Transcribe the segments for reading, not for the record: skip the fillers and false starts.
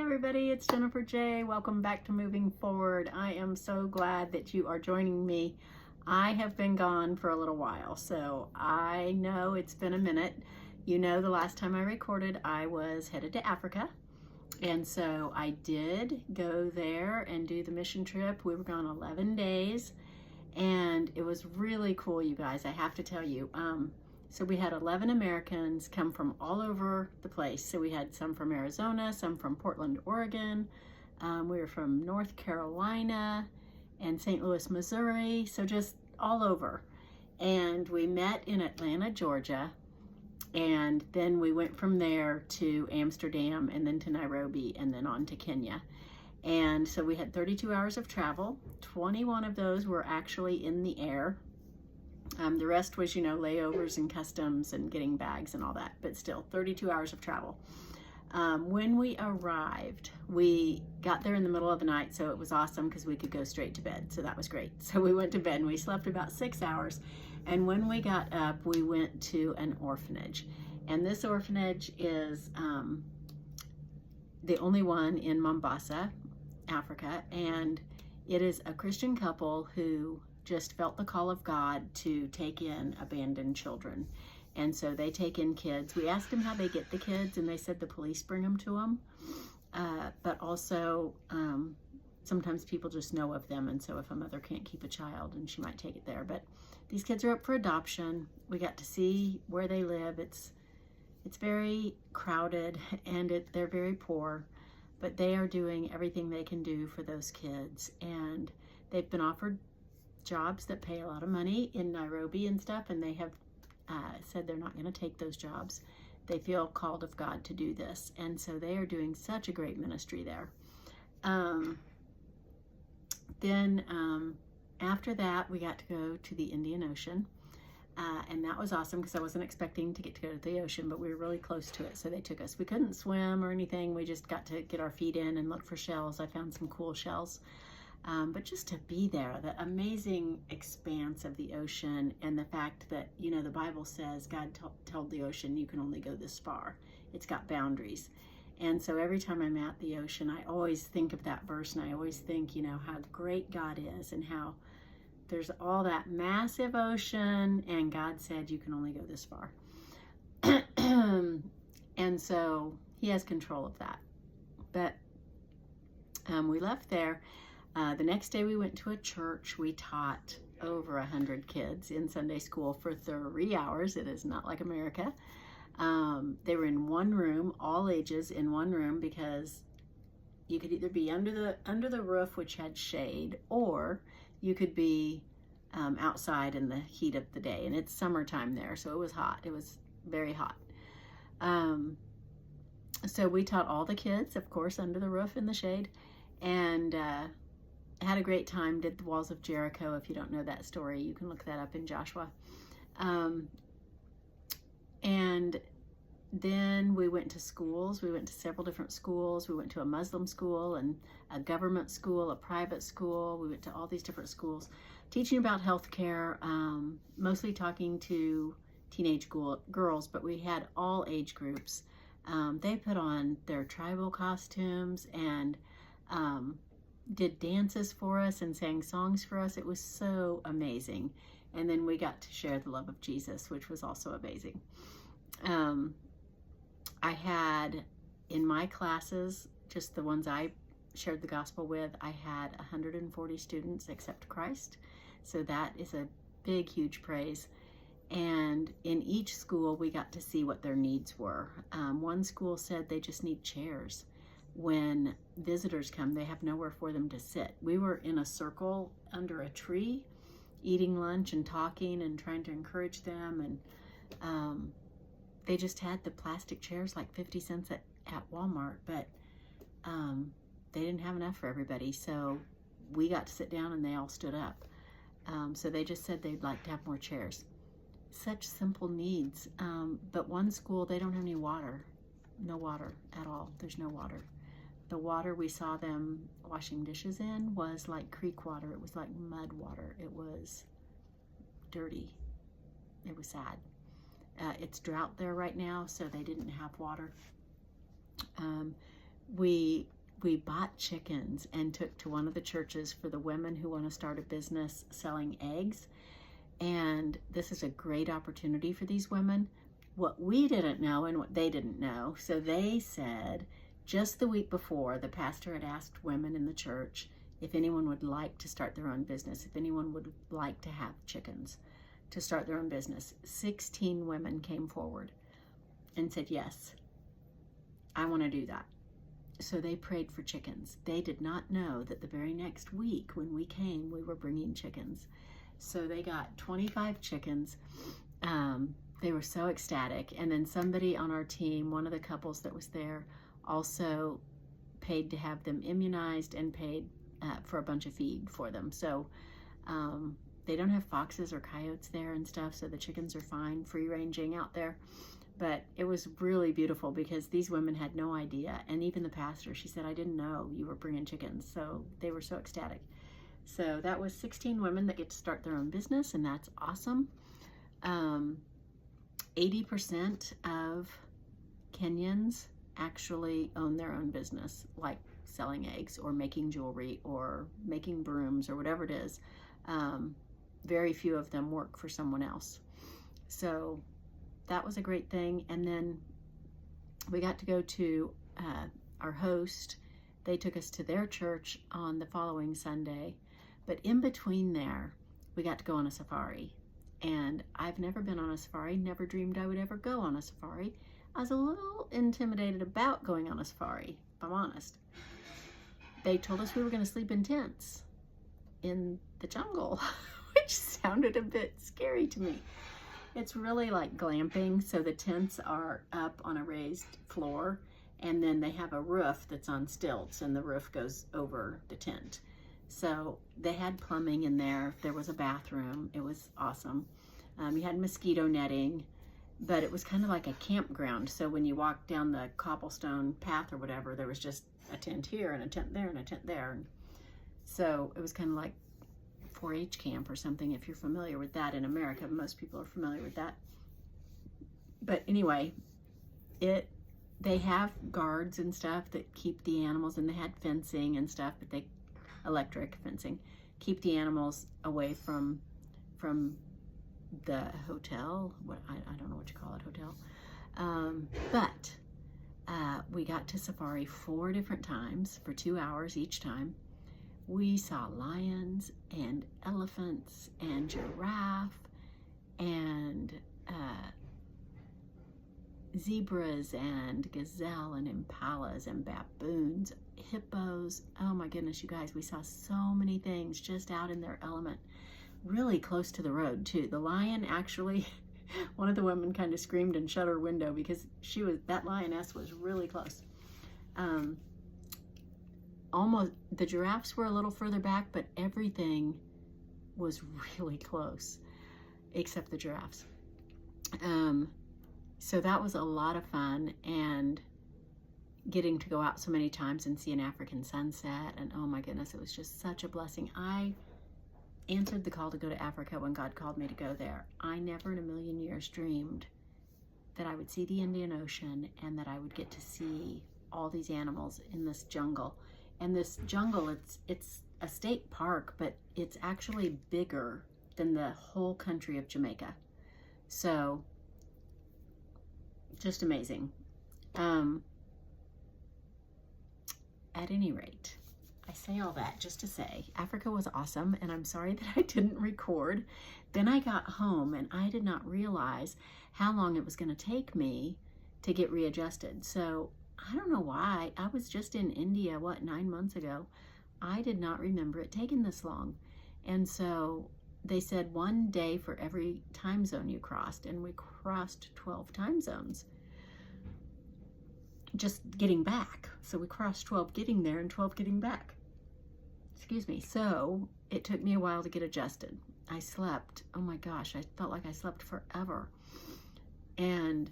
everybody, it's Jennifer J. Welcome back to Moving Forward. I am so glad that you are joining me. I have been gone for a little while, so I know it's been a minute. You know, the last time I recorded, I was headed to Africa. And so I did go there and do the mission trip. We were gone 11 days and it was really cool, you guys, I have to tell you. So we had 11 Americans come from all over the place. So we had some from Arizona, some from Portland, Oregon. We were from North Carolina and St. Louis, Missouri. So just all over. And we met in Atlanta, Georgia. And then we went from there to Amsterdam and then to Nairobi and then on to Kenya. And so we had 32 hours of travel. 21 of those were actually in the air. The rest was, you know, layovers and customs and getting bags and all that, but still 32 hours of travel. When we arrived, we got there in the middle of the night, so it was awesome because we could go straight to bed. So that was great. So we went to bed and we slept about 6 hours. And when we got up, we went to an orphanage. And this orphanage is the only one in Mombasa, Africa. And it is a Christian couple who just felt the call of God to take in abandoned children. And so they take in kids. We asked them how they get the kids, and they said the police bring them to them. But also, sometimes people just know of them, and so if a mother can't keep a child, and she might take it there. But these kids are up for adoption. We got to see where they live. It's very crowded, and they're very poor, but they are doing everything they can do for those kids. And they've been offered jobs that pay a lot of money in Nairobi and stuff, and they have said they're not going to take those jobs. They feel called of God to do this, and so they are doing such a great ministry there. Then after that, we got to go to the Indian Ocean, and that was awesome because I wasn't expecting to get to go to the ocean, but we were really close to it, so they took us. We couldn't swim or anything. We just got to get our feet in and look for shells. I found some cool shells. But just to be there, the amazing expanse of the ocean, and the fact that, you know, the Bible says God told the ocean, you can only go this far. It's got boundaries. And so every time I'm at the ocean, I always think of that verse, and I always think, you know, how great God is and how there's all that massive ocean, and God said you can only go this far. And so he has control of that. But we left there. The next day we went to a church. We taught over 100 kids in Sunday school for 3 hours. It is not like America. They were in one room, all ages in one room, because you could either be under the roof, which had shade, or you could be outside in the heat of the day. And it's summertime there, so it was hot. It was very hot. So we taught all the kids, of course, under the roof in the shade, and had a great time. Did the walls of Jericho. If you don't know that story, you can look that up in Joshua. And then we went to schools. We went to several different schools. We went to a Muslim school and a government school, a private school. We went to all these different schools, teaching about healthcare, mostly talking to teenage girls, but we had all age groups. They put on their tribal costumes and did dances for us and sang songs for us. It was so amazing. And then we got to share the love of Jesus, which was also amazing. I had in my classes, just the ones I shared the gospel with, I had 140 students accept Christ. So that is a big, huge praise. And in each school, we got to see what their needs were. One school said they just need chairs. When visitors come, they have nowhere for them to sit. We were in a circle under a tree, eating lunch and talking and trying to encourage them. And they just had the plastic chairs, like 50 cents at Walmart, but they didn't have enough for everybody. So we got to sit down and they all stood up. So they just said they'd like to have more chairs. Such simple needs. But one school, they don't have any water. No water at all. There's no water. The water we saw them washing dishes in was like creek water. It was like mud water. It was dirty. It was sad. It's drought there right now, so they didn't have water. We we bought chickens and took to one of the churches for the women who want to start a business selling eggs. And this is a great opportunity for these women. What we didn't know and what they didn't know. So they said just the week before, the pastor had asked women in the church if anyone would like to start their own business, if anyone would like to have chickens to start their own business. 16 women came forward and said, yes, I want to do that. So they prayed for chickens. They did not know that the very next week when we came, we were bringing chickens. So they got 25 chickens. They were so ecstatic. And then somebody on our team, one of the couples that was there, also paid to have them immunized and paid for a bunch of feed for them. So they don't have foxes or coyotes there and stuff, so the chickens are fine, free ranging out there. But it was really beautiful because these women had no idea. And even the pastor, she said, I didn't know you were bringing chickens. So they were so ecstatic. So that was 16 women that get to start their own business, and that's awesome. 80% of Kenyans actually own their own business, like selling eggs or making jewelry or making brooms or whatever it is. Very few of them work for someone else. So that was a great thing. And then we got to go to our host. They took us to their church on the following Sunday. But in between there, we got to go on a safari. And I've never been on a safari, never dreamed I would ever go on a safari. I was a little intimidated about going on a safari, if I'm honest. They told us we were going to sleep in tents in the jungle, which sounded a bit scary to me. It's really like glamping, so the tents are up on a raised floor, and then they have a roof that's on stilts, and the roof goes over the tent. So they had plumbing in there. There was a bathroom. It was awesome. You had mosquito netting, but it was kind of like a campground. So when you walked down the cobblestone path or whatever, there was just a tent here and a tent there and a tent there. And so it was kind of like 4-H camp or something, if you're familiar with that in America. Most people are familiar with that. But anyway, they have guards and stuff that keep the animals, and they had fencing and stuff, but electric fencing, keep the animals away from the hotel. I don't know what you call it, hotel. But we got to safari 4 different times for 2 hours each time. We saw lions and elephants and giraffe and zebras and gazelle and impalas and baboons, hippos. Oh my goodness, you guys, we saw so many things just out in their element, really close to the road too. The lion actually, one of the women kind of screamed and shut her window because that lioness was really close. Almost, the giraffes were a little further back, but everything was really close except the giraffes. So that was a lot of fun, and getting to go out so many times and see an African sunset, and oh my goodness, it was just such a blessing. I answered the call to go to Africa when God called me to go there. I never in a million years dreamed that I would see the Indian Ocean and that I would get to see all these animals in this jungle. And this jungle, it's a state park, but it's actually bigger than the whole country of Jamaica. So just amazing. At any rate, I say all that just to say Africa was awesome, and I'm sorry that I didn't record. Then I got home and I did not realize how long it was going to take me to get readjusted. So I don't know why. I was just in India, 9 months ago. I did not remember it taking this long. And so they said 1 day for every time zone you crossed, and we crossed 12 time zones just getting back. So we crossed 12 getting there and 12 getting back. Excuse me. So it took me a while to get adjusted. I slept. Oh my gosh, I felt like I slept forever. And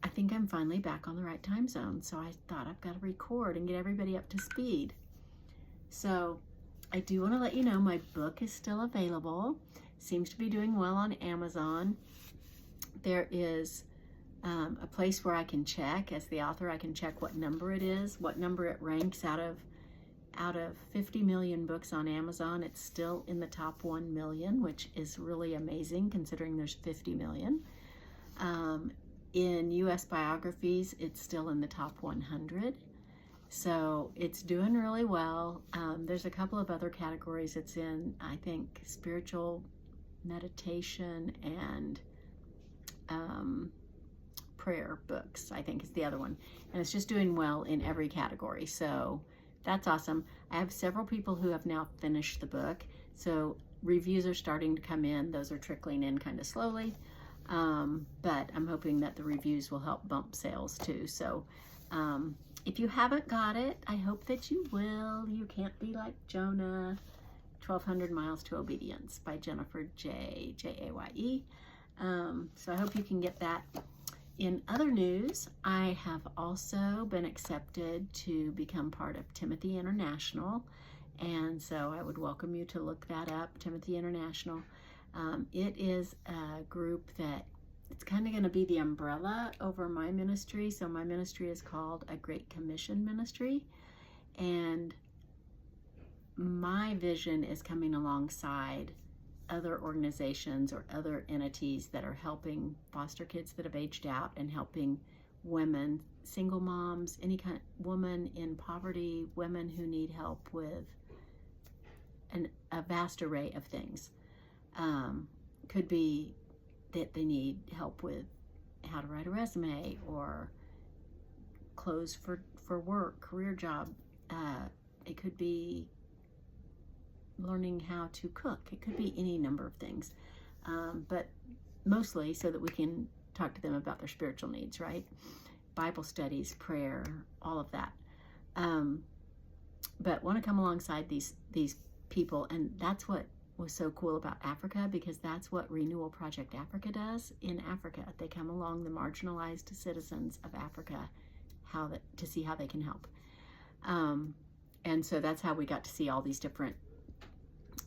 I think I'm finally back on the right time zone. So I thought I've got to record and get everybody up to speed. So I do want to let you know my book is still available. Seems to be doing well on Amazon. There is a place where I can check, as the author, I can check what number it is, what number it ranks out of 50 million books on Amazon. It's still in the top 1 million, which is really amazing considering there's 50 million. In US biographies, it's still in the top 100. So it's doing really well. There's a couple of other categories it's in. I think spiritual meditation and prayer books, I think, is the other one. And it's just doing well in every category. So that's awesome. I have several people who have now finished the book. So reviews are starting to come in. Those are trickling in kind of slowly. But I'm hoping that the reviews will help bump sales too. So if you haven't got it, I hope that you will. You Can't Be Like Jonah, 1,200 Miles to Obedience by Jennifer Jaye. So I hope you can get that. In other news, I have also been accepted to become part of Timothy International. And so I would welcome you to look that up, Timothy International. It is a group that it's kind of going to be the umbrella over my ministry. So my ministry is called a Great Commission Ministry. And my vision is coming alongside other organizations or other entities that are helping foster kids that have aged out and helping women, single moms, any kind of woman in poverty, women who need help with a vast array of things. Could be that they need help with how to write a resume or clothes for work, career job. It could be learning how to cook. It could be any number of things, but mostly so that we can talk to them about their spiritual needs, right? Bible studies, prayer, all of that. But want to come alongside these people, and that's what was so cool about Africa, because that's what Renewal Project Africa does in Africa. They come along the marginalized citizens of Africa, to see how they can help. And so that's how we got to see all these different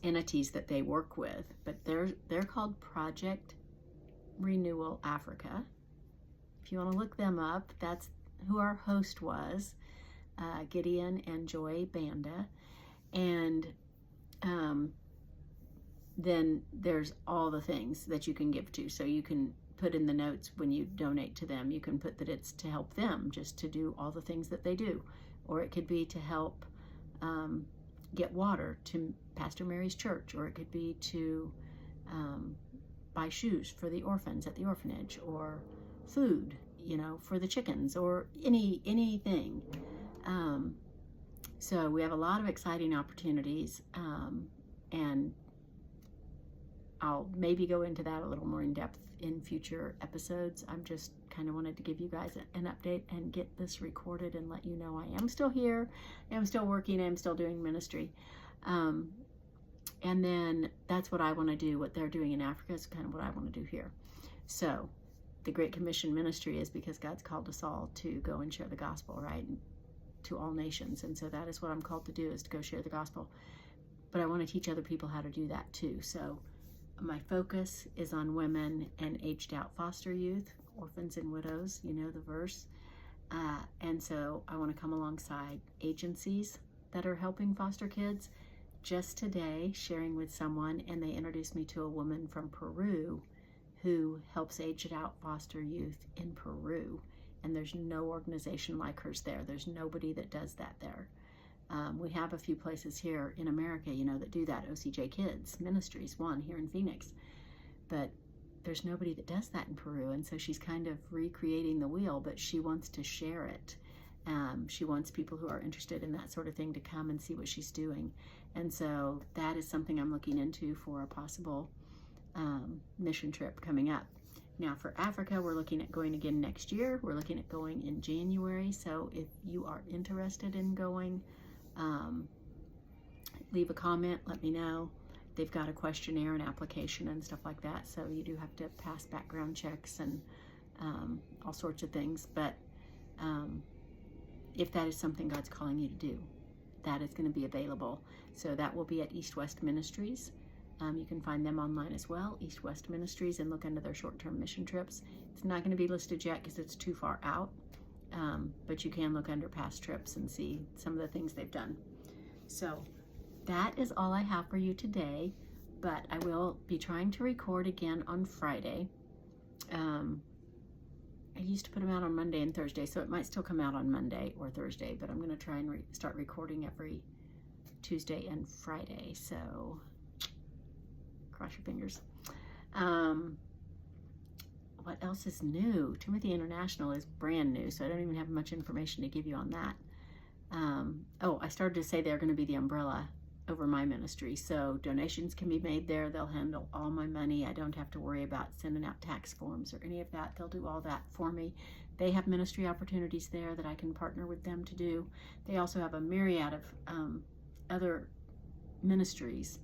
entities that they work with. But they're called Project Renewal Africa. If you want to look them up, that's who our host was, Gideon and Joy Banda. And then there's all the things that you can give to. So you can put in the notes when you donate to them. You can put that it's to help them, just to do all the things that they do. Or it could be to help get water to Pastor Mary's church, or it could be to buy shoes for the orphans at the orphanage, or food, for the chickens, or anything. So we have a lot of exciting opportunities, and I'll maybe go into that a little more in depth in future episodes. I'm just kind of wanted to give you guys an update and get this recorded and let you know I am still here, I'm still working, I'm still doing ministry. And then that's what I want to do. What they're doing in Africa is kind of what I want to do here. So the Great Commission Ministry is because God's called us all to go and share the gospel, right? To all nations. And so that is what I'm called to do, is to go share the gospel. But I want to teach other people how to do that too. So my focus is on women and aged out foster youth, orphans and widows, the verse. And so I want to come alongside agencies that are helping foster kids. Just today, sharing with someone, and they introduced me to a woman from Peru who helps aged out foster youth in Peru. And there's no organization like hers there. There's nobody that does that there. We have a few places here in America, that do that. OCJ Kids Ministries, one here in Phoenix. But there's nobody that does that in Peru. And so she's kind of recreating the wheel, but she wants to share it. She wants people who are interested in that sort of thing to come and see what she's doing. And so that is something I'm looking into for a possible mission trip coming up. Now for Africa, we're looking at going again next year. We're looking at going in January. So if you are interested in going, leave a comment, let me know. They've got a questionnaire and application and stuff like that. So you do have to pass background checks and all sorts of things. But if that is something God's calling you to do, that is going to be available. So that will be at East West Ministries. You can find them online as well, East West Ministries, and look into their short-term mission trips. It's not going to be listed yet because it's too far out, but you can look under past trips and see some of the things they've done. So that is all I have for you today, but I will be trying to record again on Friday. I used to put them out on Monday and Thursday, so it might still come out on Monday or Thursday, but I'm going to try and start recording every Tuesday and Friday, so cross your fingers. What else is new? Timothy International is brand new, so I don't even have much information to give you on that. Oh, I started to say they're going to be the umbrella over my ministry, so donations can be made there. They'll handle all my money. I don't have to worry about sending out tax forms or any of that. They'll do all that for me. They have ministry opportunities there that I can partner with them to do. They also have a myriad of other ministries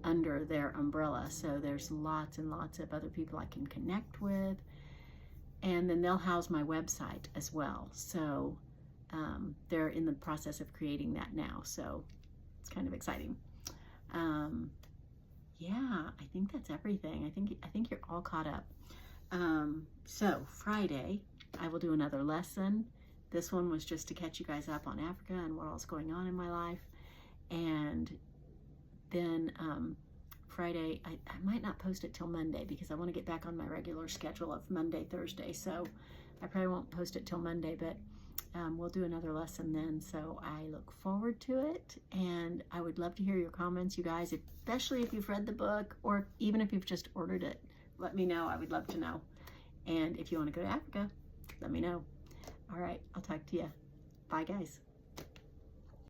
under their umbrella, so there's lots and lots of other people I can connect with, and then they'll house my website as well. So they're in the process of creating that now, so it's kind of exciting. Yeah, I think that's everything. I think you're all caught up. So Friday, I will do another lesson. This one was just to catch you guys up on Africa and what all's going on in my life. And then Friday, I might not post it till Monday because I want to get back on my regular schedule of Monday, Thursday. So I probably won't post it till Monday, but we'll do another lesson then. So I look forward to it, and I would love to hear your comments, you guys, especially if you've read the book or even if you've just ordered it. Let me know. I would love to know. And if you want to go to Africa, let me know. All right, I'll talk to you. Bye, guys.